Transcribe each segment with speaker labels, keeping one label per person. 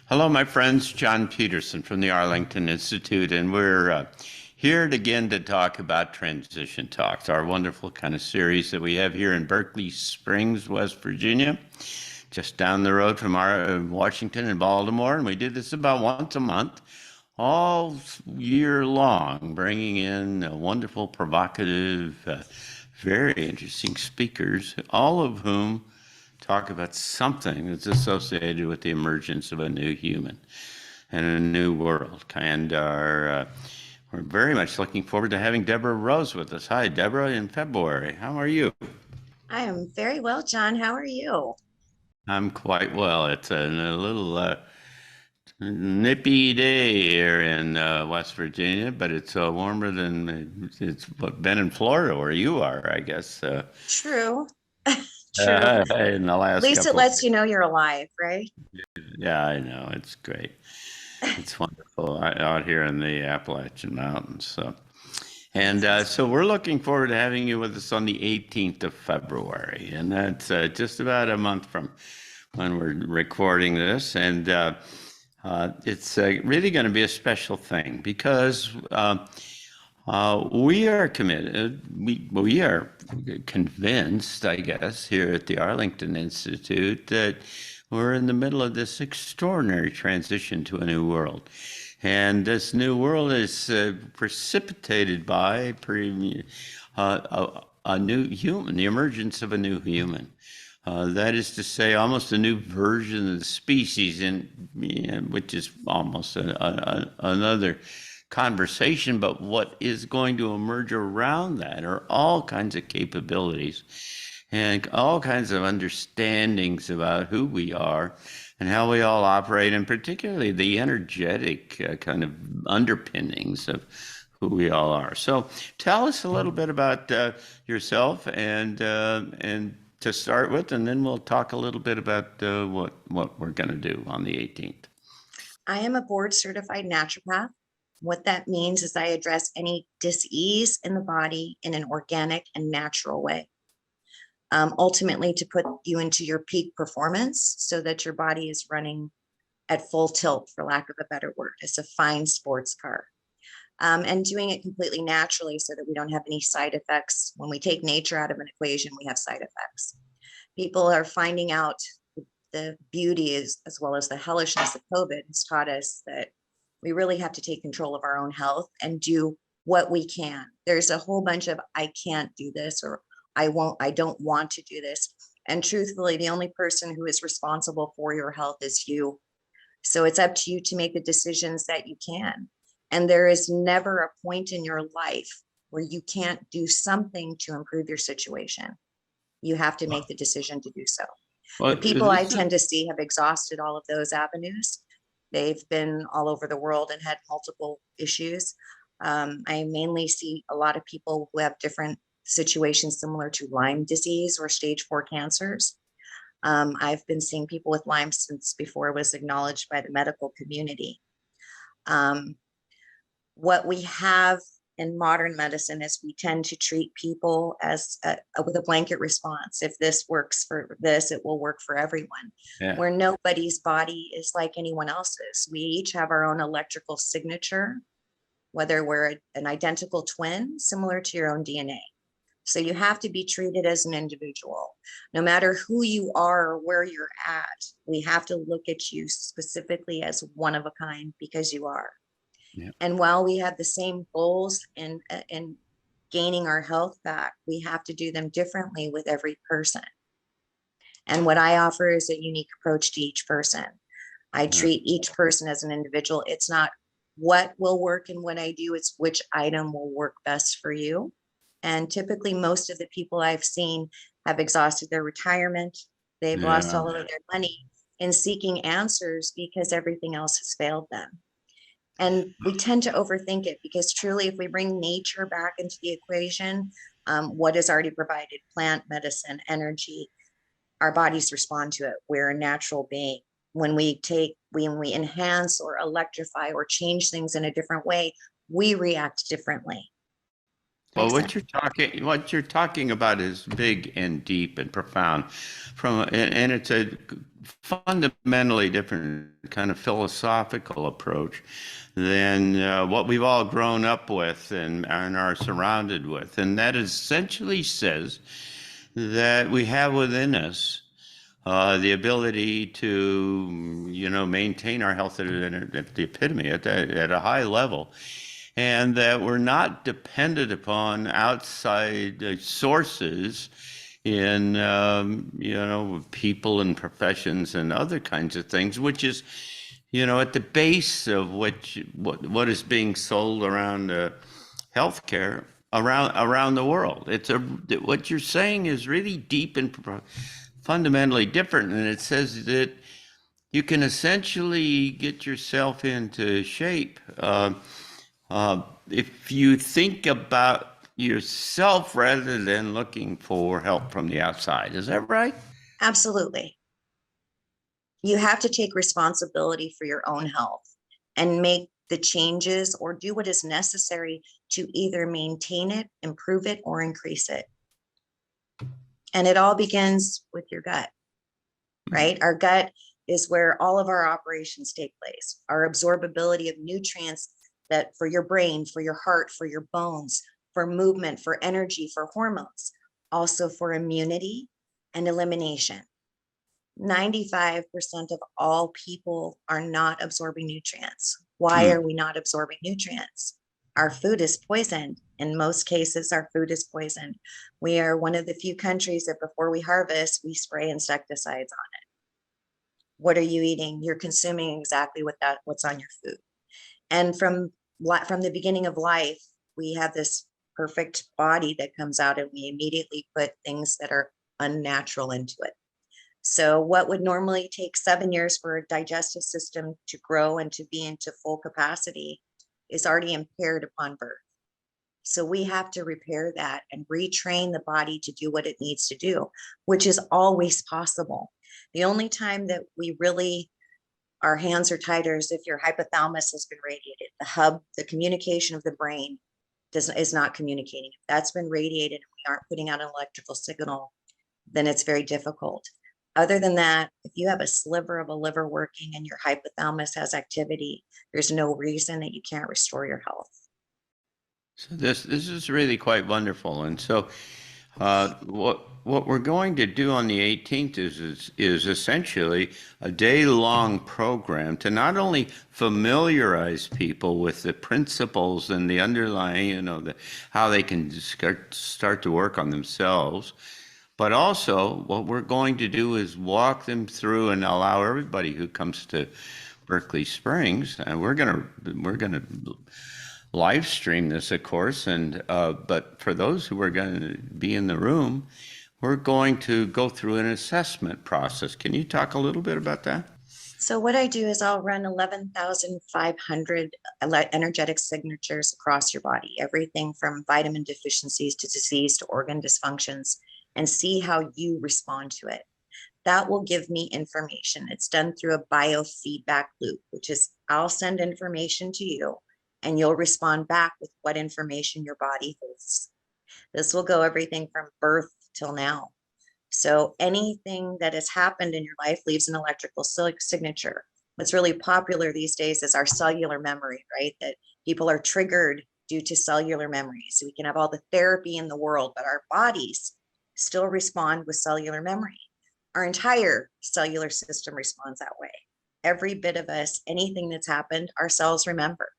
Speaker 1: Hello, my friends. John Peterson from the Arlington Institute, and we're here again to talk about Transition Talks, our wonderful kind of series that we have here in Berkeley Springs, West Virginia, just down the road from our Washington and Baltimore. And we do this about once a month, all year long, bringing in wonderful, provocative, very interesting speakers, all of whom talk about something that's associated with the emergence of a new human and a new world. We're very much looking forward to having Debra Rose with us. Hi, Debra, in February. How are you?
Speaker 2: I am very well, John. How are you?
Speaker 1: I'm quite well. It's a little nippy day here in West Virginia, but it's warmer than it's been in Florida where you are, I guess,
Speaker 2: True. True.
Speaker 1: in the
Speaker 2: At
Speaker 1: last
Speaker 2: least it
Speaker 1: couple of
Speaker 2: lets you know you're alive, right?
Speaker 1: years. Yeah, I know. It's great. It's wonderful out here in the Appalachian Mountains. So we're looking forward to having you with us on the 18th of February, and that's just about a month from when we're recording this. And it's really going to be a special thing because we are committed, we are convinced, I guess, here at the Arlington Institute that we're in the middle of this extraordinary transition to a new world. And this new world is precipitated by a new human, the emergence of a new human. That is to say, almost a new version of the species, which is almost another conversation. But what is going to emerge around that are all kinds of capabilities and all kinds of understandings about who we are and how we all operate, and particularly the energetic kind of underpinnings of who we all are. So, tell us a little bit about yourself, and to start with, and then we'll talk a little bit about what we're going to do on the 18th.
Speaker 2: I am a board certified naturopath. What that means is I address any dis-ease in the body in an organic and natural way. Ultimately, to put you into your peak performance so that your body is running at full tilt, for lack of a better word. It's a fine sports car. And doing it completely naturally so that we don't have any side effects. When we take nature out of an equation, we have side effects. People are finding out the beauty is, as well as the hellishness of COVID has taught us that we really have to take control of our own health and do what we can. There's a whole bunch of I can't do this, or I don't want to do this. And truthfully, the only person who is responsible for your health is you. So it's up to you to make the decisions that you can. And there is never a point in your life where you can't do something to improve your situation. You have to make the decision to do so.
Speaker 1: Well,
Speaker 2: The people I tend to see have exhausted all of those avenues. They've been all over the world and had multiple issues. I mainly see a lot of people who have different situations similar to Lyme disease or stage 4 cancers. I've been seeing people with Lyme since before it was acknowledged by the medical community. What we have in modern medicine is we tend to treat people as with a blanket response. If this works for this, it will work for everyone.
Speaker 1: yeah.
Speaker 2: Where nobody's body is like anyone else's. We each have our own electrical signature, whether we're an identical twin, similar to your own DNA. So you have to be treated as an individual. No matter who you are or where you're at, we have to look at you specifically as one of a kind because you are.
Speaker 1: Yeah.
Speaker 2: And while we have the same goals in gaining our health back, we have to do them differently with every person. And what I offer is a unique approach to each person. I treat each person as an individual. It's not what will work and what I do, it's which item will work best for you. And typically, most of the people I've seen have exhausted their retirement. They've lost
Speaker 1: Yeah.
Speaker 2: all of their money in seeking answers because everything else has failed them. And we tend to overthink it because truly, if we bring nature back into the equation, what is already provided, plant medicine, energy, our bodies respond to it. We're a natural being. When we enhance or electrify or change things in a different way, we react differently.
Speaker 1: Well,
Speaker 2: Excellent.
Speaker 1: what you're talking about is big and deep and profound, and it's a fundamentally different kind of philosophical approach than what we've all grown up with and are surrounded with, and that essentially says that we have within us the ability to, maintain our health at the epitome, at a high level, and that we're not dependent upon outside sources in, people and professions and other kinds of things, which is, at the base of what is being sold around healthcare around the world. What you're saying is really deep and fundamentally different, and it says that you can essentially get yourself into shape if you think about yourself rather than looking for help from the outside. Is that right?
Speaker 2: Absolutely. You have to take responsibility for your own health and make the changes or do what is necessary to either maintain it, improve it, or increase it. And it all begins with your gut, right? Our gut is where all of our operations take place. Our absorbability of nutrients that for your brain, for your heart, for your bones, for movement, for energy, for hormones, also for immunity and elimination. 95% of all people are not absorbing nutrients. Why are we not absorbing nutrients? Our food is poisoned. In most cases, our food is poisoned. We are one of the few countries that before we harvest, we spray insecticides on it. What are you eating? You're consuming exactly what's on your food. And from the beginning of life, we have this perfect body that comes out and we immediately put things that are unnatural into it. So what would normally take 7 years for a digestive system to grow and to be into full capacity is already impaired upon birth. So we have to repair that and retrain the body to do what it needs to do, which is always possible. The only time that we really, our hands are tighter is if your hypothalamus has been radiated. The hub, the communication of the brain is not communicating. If that's been radiated and we aren't putting out an electrical signal, then it's very difficult. Other than that, if you have a sliver of a liver working and your hypothalamus has activity, there's no reason that you can't restore your health.
Speaker 1: So this is really quite wonderful. And so what we're going to do on the 18th is essentially a day-long program to not only familiarize people with the principles and the underlying, how they can start to work on themselves, but also what we're going to do is walk them through and allow everybody who comes to Berkeley Springs, and we're gonna live stream this, of course, and but for those who are going to be in the room, we're going to go through an assessment process. Can you talk a little bit about that?
Speaker 2: So what I do is I'll run 11,500 energetic signatures across your body, everything from vitamin deficiencies to disease to organ dysfunctions, and see how you respond to it. That will give me information. It's done through a biofeedback loop, which is I'll send information to you and you'll respond back with what information your body holds. This will go everything from birth till now. So anything that has happened in your life leaves an electrical signature. What's really popular these days is our cellular memory, right? That people are triggered due to cellular memory. So we can have all the therapy in the world, but our bodies still respond with cellular memory. Our entire cellular system responds that way. Every bit of us, anything that's happened, our cells remember.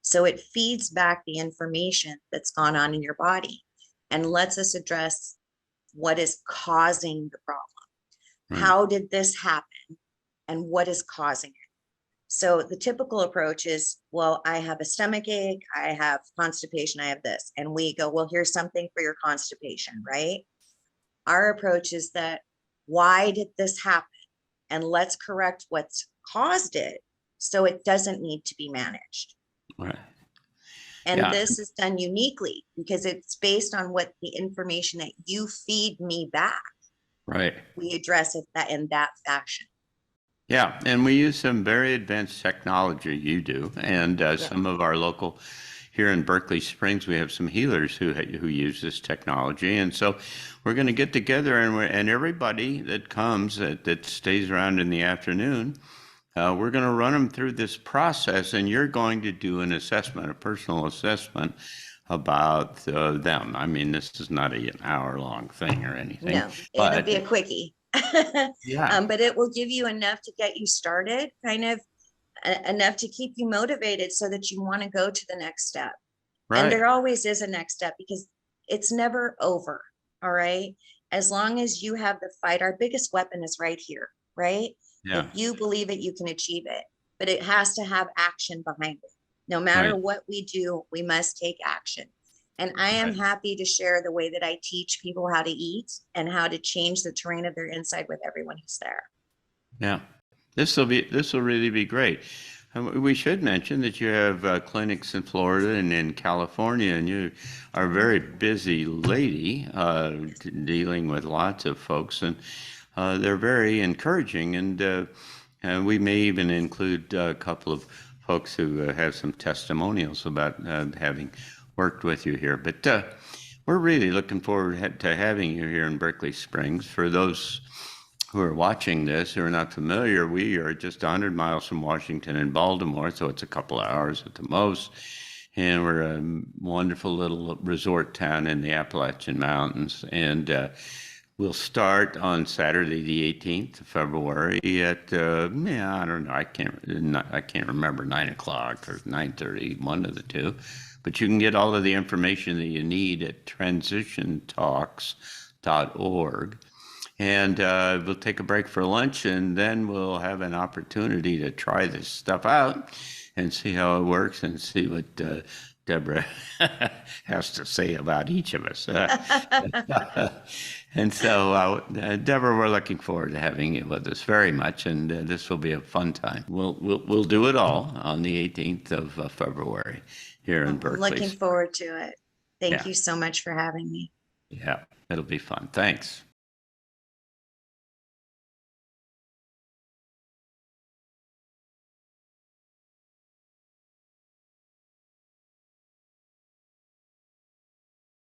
Speaker 2: So it feeds back the information that's gone on in your body and lets us address what is causing the problem. Right. How did this happen and what is causing it? So the typical approach is, well, I have a stomach ache, I have constipation, I have this. And we go, well, here's something for your constipation, right? Our approach is that, why did this happen? And let's correct what's caused it so it doesn't need to be managed.
Speaker 1: Right.
Speaker 2: And this is done uniquely because it's based on what the information that you feed me back.
Speaker 1: Right.
Speaker 2: We address it in that fashion.
Speaker 1: Yeah, and we use some very advanced technology, you do, and some of our local here in Berkeley Springs, we have some healers who use this technology. And so we're going to get together, and everybody that comes that stays around in the afternoon, we're going to run them through this process, and you're going to do an assessment, a personal assessment about them. I mean, this is not an hour-long thing or anything.
Speaker 2: No, it'll be a quickie.
Speaker 1: Yeah.
Speaker 2: But it will give you enough to get you started, kind of enough to keep you motivated so that you want to go to the next step.
Speaker 1: Right.
Speaker 2: And there always is a next step because it's never over. All right. As long as you have the fight, our biggest weapon is right here, right?
Speaker 1: Yeah.
Speaker 2: If you believe it, you can achieve it, but it has to have action behind it. No matter
Speaker 1: Right.
Speaker 2: what we do, we must take action. And I am
Speaker 1: Right.
Speaker 2: happy to share the way that I teach people how to eat and how to change the terrain of their inside with everyone who's there.
Speaker 1: Yeah. This will really be great. We should mention that you have clinics in Florida and in California, and you are a very busy lady dealing with lots of folks, and they're very encouraging. And we may even include a couple of folks who have some testimonials about having worked with you here. But we're really looking forward to having you here in Berkeley Springs. For those who are watching this who are not familiar, we are just 100 miles from Washington and Baltimore, so it's a couple of hours at the most. And we're a wonderful little resort town in the Appalachian Mountains. And we'll start on Saturday, the 18th of February at, I don't know, I can't remember, 9 o'clock or 9:30, one of the two. But you can get all of the information that you need at TransitionTalks.org. And we'll take a break for lunch, and then we'll have an opportunity to try this stuff out and see how it works and see what Debra has to say about each of us. And so, Debra, we're looking forward to having you with us very much, and this will be a fun time. We'll do it all on the 18th of February here in Berkeley.
Speaker 2: Looking forward to it. Thank
Speaker 1: Yeah.
Speaker 2: you so much for having me.
Speaker 1: Yeah, it'll be fun. Thanks.